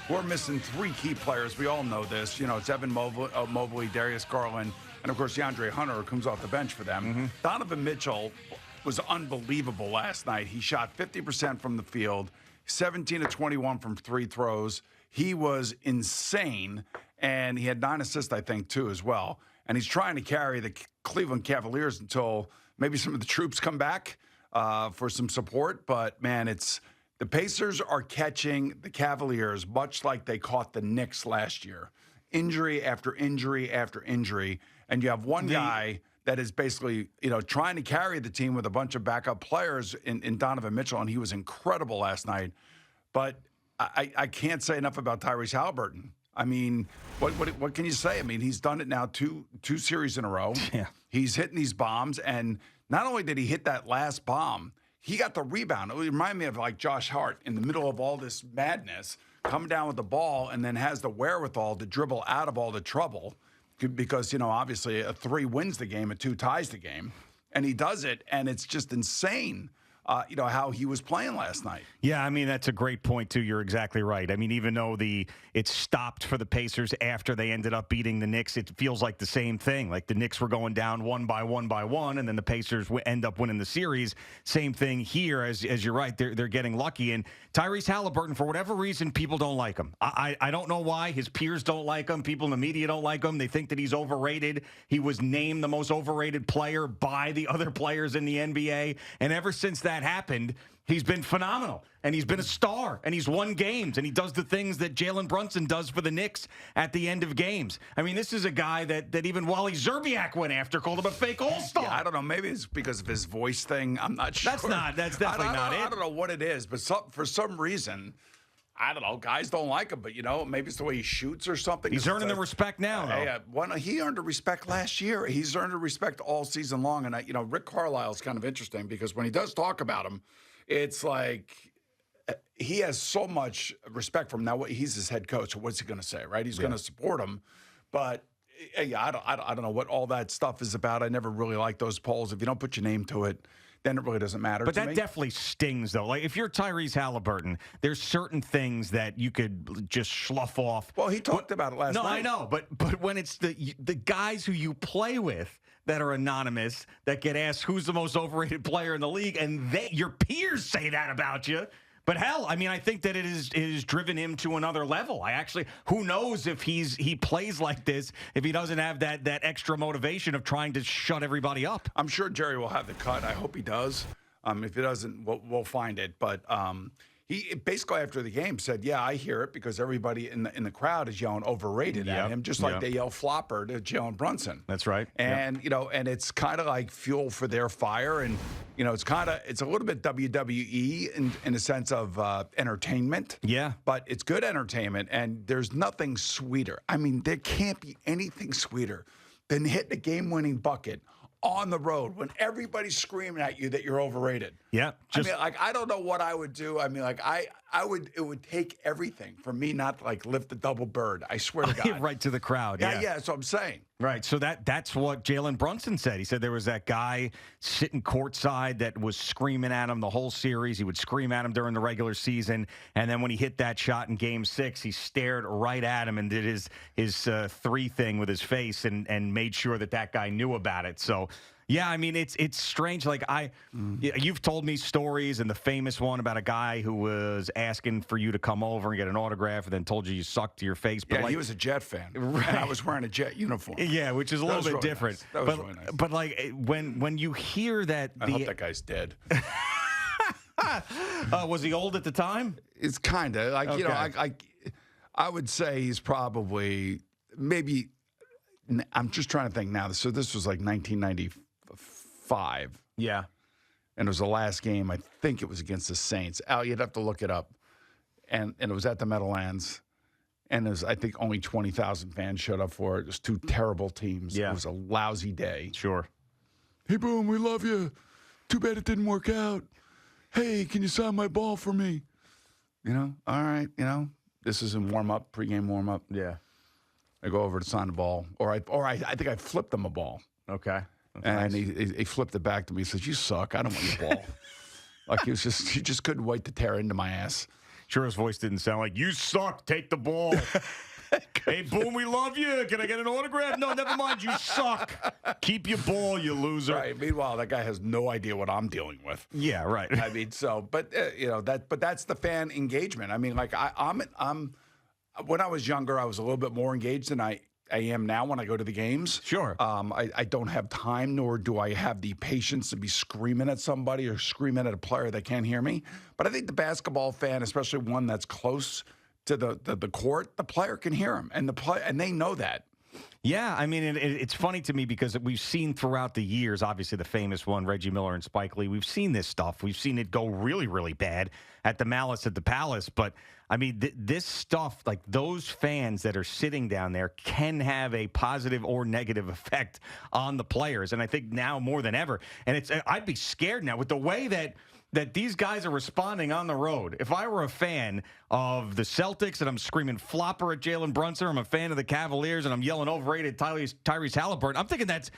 we're missing three key players. We all know this. You know, it's Evan Mobley, Darius Garland, and, of course, DeAndre Hunter, who comes off the bench for them. Mm-hmm. Donovan Mitchell was unbelievable last night. He shot 50% from the field, 17 to 21 from free throws. He was insane, and he had 9 assists, I think, too, as well. And he's trying to carry the Cleveland Cavaliers until maybe some of the troops come back for some support. But, man, the Pacers are catching the Cavaliers much like they caught the Knicks last year. Injury after injury after injury. And you have one guy that is basically, trying to carry the team with a bunch of backup players in Donovan Mitchell, and he was incredible last night. But I can't say enough about Tyrese Halliburton. I mean, what can you say? I mean, he's done it now two series in a row. Yeah. He's hitting these bombs, and not only did he hit that last bomb, he got the rebound. It reminded me of like Josh Hart in the middle of all this madness, coming down with the ball and then has the wherewithal to dribble out of all the trouble because, obviously a 3 wins the game, a 2 ties the game. And he does it, and it's just insane. How he was playing last night. Yeah, I mean, that's a great point, too. You're exactly right. I mean, even though it stopped for the Pacers after they ended up beating the Knicks, it feels like the same thing. Like the Knicks were going down one by one, and then the Pacers end up winning the series. Same thing here, as you're right. They're getting lucky. And Tyrese Halliburton, for whatever reason, people don't like him. I don't know why. His peers don't like him. People in the media don't like him. They think that he's overrated. He was named the most overrated player by the other players in the NBA. And ever since that happened, he's been phenomenal, and he's been a star, and he's won games, and he does the things that Jalen Brunson does for the Knicks at the end of games. I mean, this is a guy that even Wally Szczerbiak went after, called him a fake all-star. Yeah, I don't know. Maybe it's because of his voice thing. I'm not sure. That's definitely not it. I don't know what it is, but for some reason, I don't know. Guys don't like him, but maybe it's the way he shoots or something. He's earning the respect now, though. He earned the respect last year. He's earned the respect all season long. And Rick Carlisle's kind of interesting because when he does talk about him, it's like he has so much respect for him. Now, he's his head coach, so what's he going to say, right? He's going to support him, but I don't know what all that stuff is about. I never really like those polls. If you don't put your name to it, then it really doesn't matter. But that definitely stings, though. Like, if you're Tyrese Halliburton, there's certain things that you could just slough off. Well, he talked about it last night. No, I know. But when it's the guys who you play with that are anonymous that get asked who's the most overrated player in the league, and your peers say that about you. But hell, I mean, I think that it is driven him to another level. Who knows if he plays like this, if he doesn't have that extra motivation of trying to shut everybody up. I'm sure Jerry will have the cut. I hope he does. If he doesn't, we'll find it. But he basically after the game said, "Yeah, I hear it because everybody in the crowd is yelling overrated at him, just like they yell flopper to Jalen Brunson." That's right. And and it's kind of like fuel for their fire, and it's a little bit WWE in a sense of entertainment. Yeah, but it's good entertainment, and there's nothing sweeter. I mean, there can't be anything sweeter than hitting a game-winning bucket on the road when everybody's screaming at you that you're overrated. Yeah. I don't know what I would do. I mean, it would take everything for me not to lift the double bird. I swear to God. Right to the crowd. Yeah, that's what I'm saying. Right. So that's what Jalen Brunson said. He said there was that guy sitting courtside that was screaming at him the whole series. He would scream at him during the regular season. And then when he hit that shot in Game 6, he stared right at him and did his 3 thing with his face and made sure that guy knew about it. So, yeah, I mean, it's strange. Like, you've told me stories, and the famous one about a guy who was asking for you to come over and get an autograph and then told you sucked to your face. But he was a Jet fan. Right. And I was wearing a Jet uniform. Yeah, which is a little bit really different. Nice. That was really nice. But when you hear that... I hope that guy's dead. Was he old at the time? It's kind of. Okay. I would say he's probably, maybe, I'm just trying to think now. So this was like 1995. Yeah. And it was the last game. I think it was against the Saints. Al, you'd have to look it up. And it was at the Meadowlands. And I think only 20,000 fans showed up for it. It was 2 terrible teams. Yeah. It was a lousy day. Sure. Hey, Boom, we love you. Too bad it didn't work out. Hey, can you sign my ball for me? All right, this is in warm-up, pregame warm-up. Yeah. I go over to sign the ball. Or I think I flipped him a ball. Okay. That's nice. He flipped it back to me. He says, "You suck. I don't want your ball." He just couldn't wait to tear into my ass. Sure, his voice didn't sound like, "You suck, take the ball." Hey, Boone, we love you. Can I get an autograph? No, never mind. You suck. Keep your ball, you loser. Right. Meanwhile, that guy has no idea what I'm dealing with. Yeah, right. I mean, but that's the fan engagement. I mean, like I'm when I was younger, I was a little bit more engaged than I am now when I go to the games. Sure. I don't have time, nor do I have the patience to be screaming at somebody or screaming at a player that can't hear me. But I think the basketball fan, especially one that's close to the court, the player can hear him, and they know that. Yeah, I mean, it's funny to me because we've seen throughout the years, obviously the famous one, Reggie Miller and Spike Lee, we've seen this stuff. We've seen it go really, really bad at the Malice at the Palace. But, I mean, this stuff, like those fans that are sitting down there can have a positive or negative effect on the players. And I think now more than ever. And I'd be scared now with the way that these guys are responding on the road. If I were a fan of the Celtics and I'm screaming flopper at Jalen Brunson, or I'm a fan of the Cavaliers and I'm yelling overrated Tyrese Halliburton, I'm thinking that's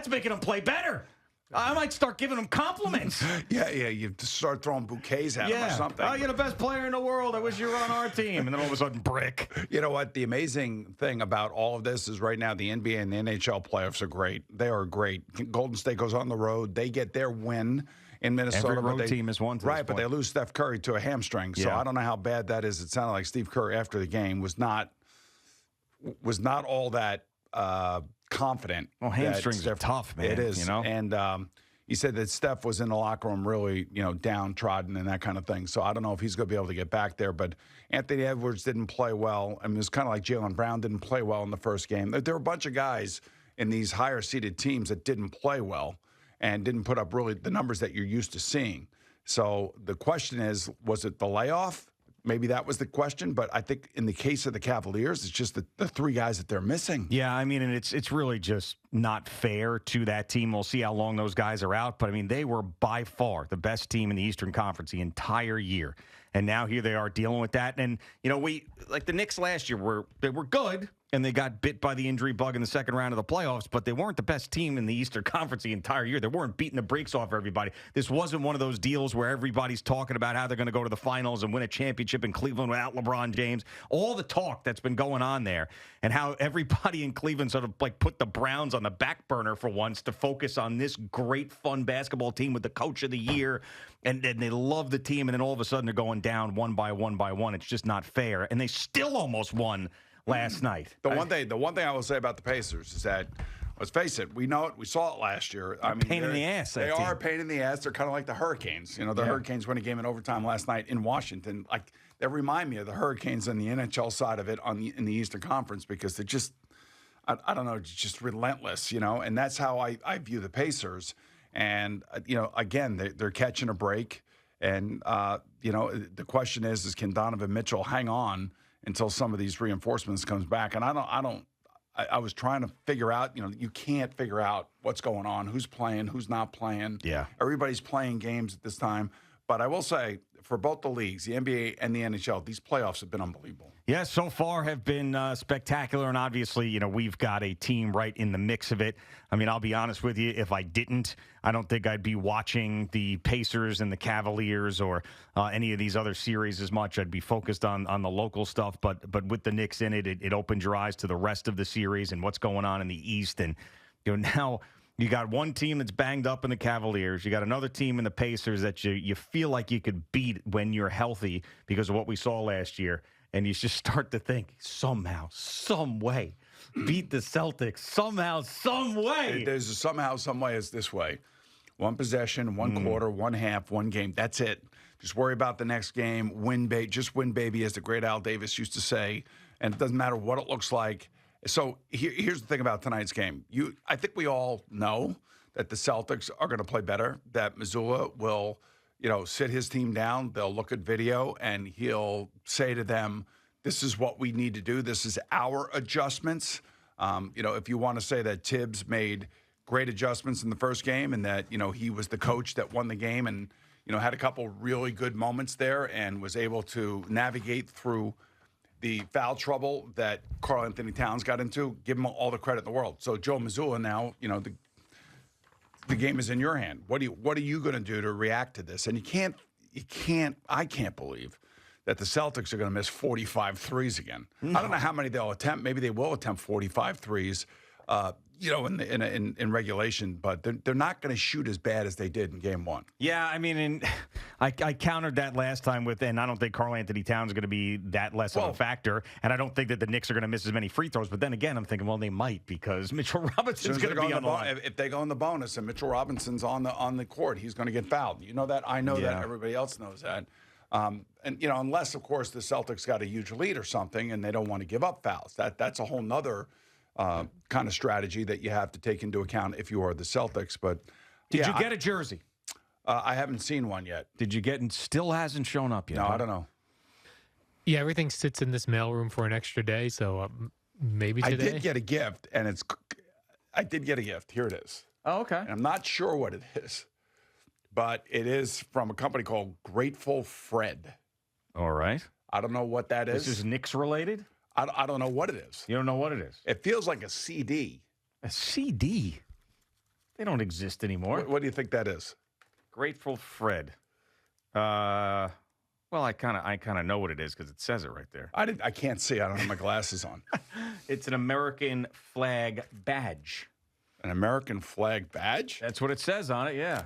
making them play better. I might start giving them compliments. Yeah, you start throwing bouquets at them or something. Oh, you're the best player in the world. I wish you were on our team. And then all of a sudden, brick. You know what? The amazing thing about all of this is right now the NBA and the NHL playoffs are great. They are great. Golden State goes on the road. They get their win in Minnesota. Every road team has won to right, this but point. they lose Steph Curry to a hamstring. So I don't know how bad that is. It sounded like Steve Kerr after the game was not all that confident. Well, hamstrings are tough, man. It is, you know? And he said that Steph was in the locker room really, downtrodden and that kind of thing. So I don't know if he's going to be able to get back there. But Anthony Edwards didn't play well. I mean, it was kind of like Jaylen Brown didn't play well in the first game. There were a bunch of guys in these higher-seeded teams that didn't play well and didn't put up really the numbers that you're used to seeing. So the question is, was it the layoff? Maybe that was the question, but I think in the case of the Cavaliers, it's just the three guys that they're missing. Yeah, I mean, and it's really just not fair to that team. We'll see how long those guys are out, but I mean, they were by far the best team in the Eastern Conference the entire year. And now here they are dealing with that. And, we like the Knicks last year they were good, and they got bit by the injury bug in the second round of the playoffs, but they weren't the best team in the Eastern Conference the entire year. They weren't beating the brakes off everybody. This wasn't one of those deals where everybody's talking about how they're going to go to the finals and win a championship in Cleveland without LeBron James. All the talk that's been going on there and how everybody in Cleveland sort of like put the Browns on the back burner for once to focus on this great, fun basketball team with the coach of the year. And they love the team, and then all of a sudden they're going down one by one. It's just not fair. And they still almost won last night. The one thing I will say about the Pacers is that, let's face it, we know it. We saw it last year. I mean, pain in the ass. They are a pain in the ass. They're kind of like the Hurricanes. The Hurricanes won a game in overtime last night in Washington. Like they remind me of the Hurricanes on the NHL side of it in the Eastern Conference because they're just, I don't know, just relentless. And that's how I view the Pacers. And again, they're catching a break. And the question is can Donovan Mitchell hang on until some of these reinforcements comes back? And I was trying to figure out, you can't figure out what's going on, who's playing, who's not playing. Yeah. Everybody's playing games at this time. But I will say, for both the leagues, the NBA and the NHL, these playoffs have been unbelievable. Yeah, so far have been spectacular, and obviously, we've got a team right in the mix of it. I mean, I'll be honest with you, if I didn't, I don't think I'd be watching the Pacers and the Cavaliers or any of these other series as much. I'd be focused on the local stuff, but with the Knicks in it, it opens your eyes to the rest of the series and what's going on in the East. And now you got one team that's banged up in the Cavaliers. You got another team in the Pacers that you feel like you could beat when you're healthy because of what we saw last year. And you just start to think, somehow, some way, beat the Celtics, somehow, some way. There's a somehow, some way is this way. One possession, one quarter, one half, one game. That's it. Just worry about the next game. Just win, baby, as the great Al Davis used to say. And it doesn't matter what it looks like. So here's the thing about tonight's game. I think we all know that the Celtics are going to play better, that Missoula will sit his team down. They'll look at video, and he'll say to them, this is what we need to do. This is our adjustments. If you want to say that Tibbs made great adjustments in the first game and that, he was the coach that won the game and, had a couple really good moments there and was able to navigate through the foul trouble that Karl Anthony Towns got into, give him all the credit in the world. So Joe Mazzulla now, the game is in your hand. What are you going to do to react to this? And I can't believe that the Celtics are going to miss 45 threes again. I don't know how many they'll attempt. Maybe they will attempt 45 threes, in regulation, but they're not going to shoot as bad as they did in Game 1. Yeah, I mean, I countered that last time and I don't think Karl-Anthony Towns is going to be that less of a factor, and I don't think that the Knicks are going to miss as many free throws. But then again, I'm thinking, well, they might because Mitchell Robinson's going to be on the line. If they go in the bonus and Mitchell Robinson's on the court, he's going to get fouled. You know that. I know that. Everybody else knows that. And unless of course the Celtics got a huge lead or something, and they don't want to give up fouls. That's a whole nother kind of strategy that you have to take into account if you are the Celtics. But did you get a jersey? I haven't seen one yet. Did you get? And still hasn't shown up yet. No, I don't know. Yeah, everything sits in this mailroom for an extra day, so maybe today. I did get a gift, and I did get a gift. Here it is. Oh, okay. And I'm not sure what it is, but it is from a company called Grateful Fred. All right. I don't know what that is. This is Knicks related? I don't know what it is. You don't know what it is? It feels like a CD. A CD? They don't exist anymore. What do you think that is? Grateful Fred. Well, I kind of know what it is because it says it right there. I can't see. I don't have my glasses on. It's an American flag badge. An American flag badge? That's what it says on it. Yeah.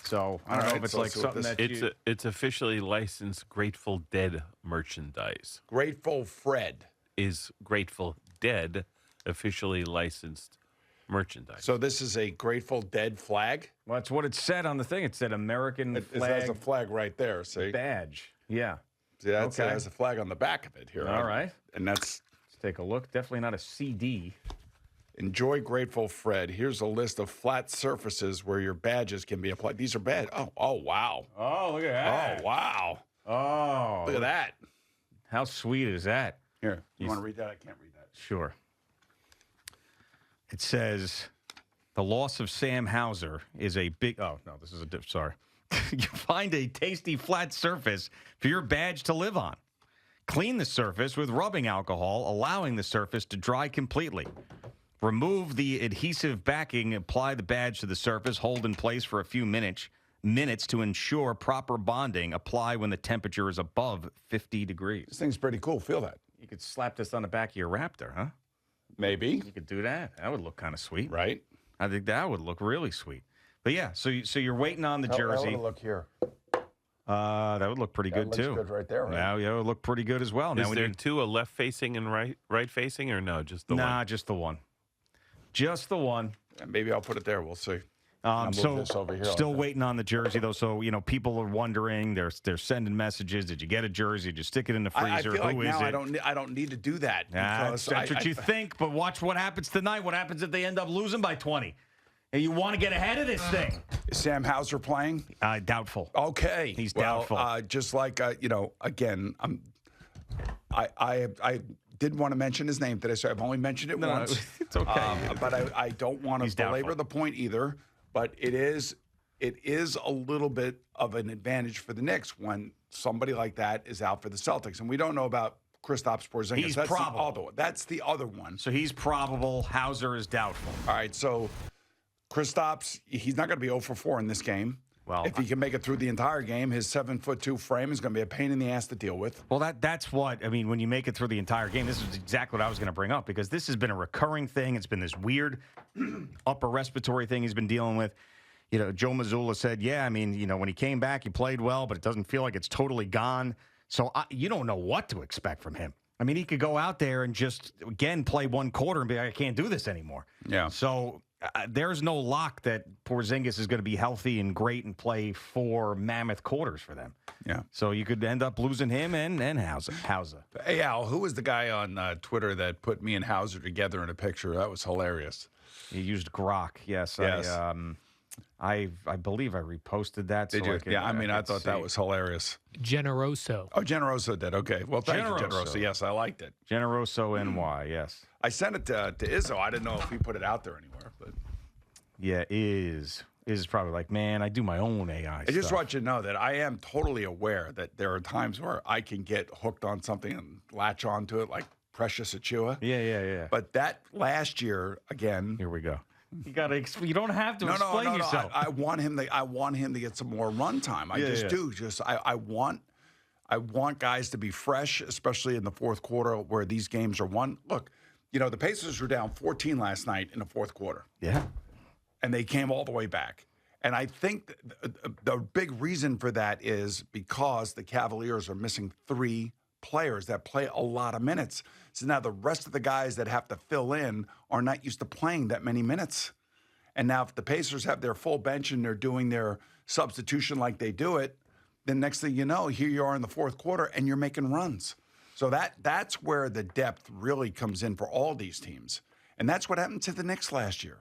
So I don't know if it's like something that it's officially licensed Grateful Dead merchandise. Grateful Fred Is Grateful Dead officially licensed merchandise? So this is a Grateful Dead flag? Well, that's what it said on the thing. It said American flag. It has a flag right there, see? Badge. Yeah. See, it has a flag on the back of it here. All right. And that's... Let's take a look. Definitely not a CD. Enjoy Grateful Fred. Here's a list of flat surfaces where your badges can be applied. These are bad. Oh, wow. Oh, look at that. Oh, wow. Oh. Look at that. How sweet is that? Here, you want to read that? I can't read that. Sure. It says, the loss of Sam Hauser is a big... Oh, no, this is sorry. You find a tasty flat surface for your badge to live on. Clean the surface with rubbing alcohol, allowing the surface to dry completely. Remove the adhesive backing, apply the badge to the surface, hold in place for a few minutes to ensure proper bonding. Apply when the temperature is above 50 degrees. This thing's pretty cool. Feel that. You could slap this on the back of your Raptor, huh? Maybe. You could do that. That would look kind of sweet. Right. I think that would look really sweet. But yeah, so you're waiting on the jersey. How would it look here? That would look pretty good too. Good right there, right? Yeah, it would look pretty good as well. Is there two, a left facing and right facing, or no, just the one? Nah, just the one. Just the one. Yeah, maybe I'll put it there. We'll see. So this over here still waiting on the jersey though. So people are wondering. They're sending messages. Did you get a jersey? Did you stick it in the freezer? I feel like Who now is it? I don't need to do that. That's what you think. But watch what happens tonight. What happens if they end up losing by 20? And you want to get ahead of this thing. Is Sam Hauser playing? Doubtful. Okay. He's doubtful. Just like again, I did want to mention his name today, so I've only mentioned it once. No, it's okay. But I don't want to belabor the point either. But it is a little bit of an advantage for the Knicks when somebody like that is out for the Celtics, and we don't know about Kristaps Porzingis. He's probable. That's the other one. So he's probable. Hauser is doubtful. All right. So Kristaps, he's not going to be 0 for 4 in this game. Well, if he can make it through the entire game, his 7'2" frame is going to be a pain in the ass to deal with. Well, that's what I mean. When you make it through the entire game, this is exactly what I was going to bring up because this has been a recurring thing. It's been this weird upper respiratory thing he's been dealing with. Joe Mazzulla said, yeah, I mean, when he came back, he played well, but it doesn't feel like it's totally gone. So you don't know what to expect from him. I mean, he could go out there and just, again, play one quarter and be like, I can't do this anymore. Yeah. So there's no lock that Porzingis is going to be healthy and great and play 4 mammoth quarters for them. Yeah. So you could end up losing him and Hauser. Hey, Al, who was the guy on Twitter that put me and Hauser together in a picture? That was hilarious. He used Grok. Yes. I believe I reposted that. Did you? I thought that was hilarious. Generoso. Oh, Generoso did. Okay. Well, thank you, Generoso. Yes, I liked it. Generoso NY, yes. I sent it to Izzo. I didn't know if he put it out there anywhere. But yeah, Iz probably like, man, I do my own AI I just want you to know that I am totally aware that there are times where I can get hooked on something and latch onto it like Precious Achua. Yeah. But that last year, again. Here we go. You don't have to explain yourself. I want him to get some more run time. I do. I I want guys to be fresh, especially in the fourth quarter where these games are won. Look, the Pacers were down 14 last night in the fourth quarter. Yeah. And they came all the way back. And I think the big reason for that is because the Cavaliers are missing 3 players that play a lot of minutes. So now the rest of the guys that have to fill in are not used to playing that many minutes. And now if the Pacers have their full bench and they're doing their substitution like they do it, then next thing you know, here you are in the fourth quarter and you're making runs. So that's where the depth really comes in for all these teams. And that's what happened to the Knicks last year.